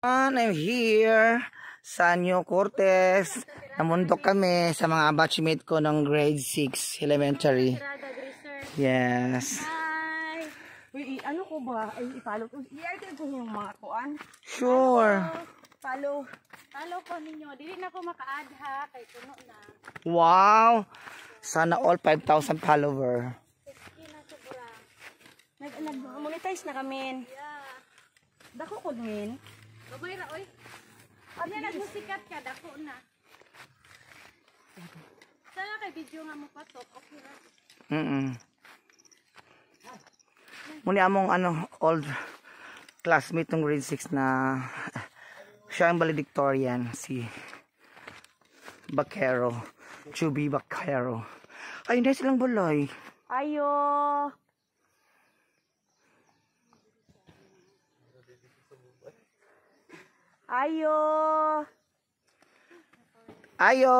I'm here sa New Cortez. Namundok kami sa mga batchmate ko ng grade 6 elementary. Yes. Hi! Uy, ano ko ba? Ay, i-follow ko. I-artin ko yung mga kuan. Sure. Follow ko ninyo. Dili na ako maka-add ha. Kay puno na. Wow. Sana all 5,000 follower. Nag-monetize na kami. Yeah. Dako ko din. Gamay ra, oy. Ano nagmusikat ka? Dako na. Sana kay video nga mo pasok. Okay ra. Muni among old classmate ng grade 6 na siya ang valedictorian, si Bakero, Chubby Bakero. Ay, hindi silang balay. Ayo. Ayo. Ayo.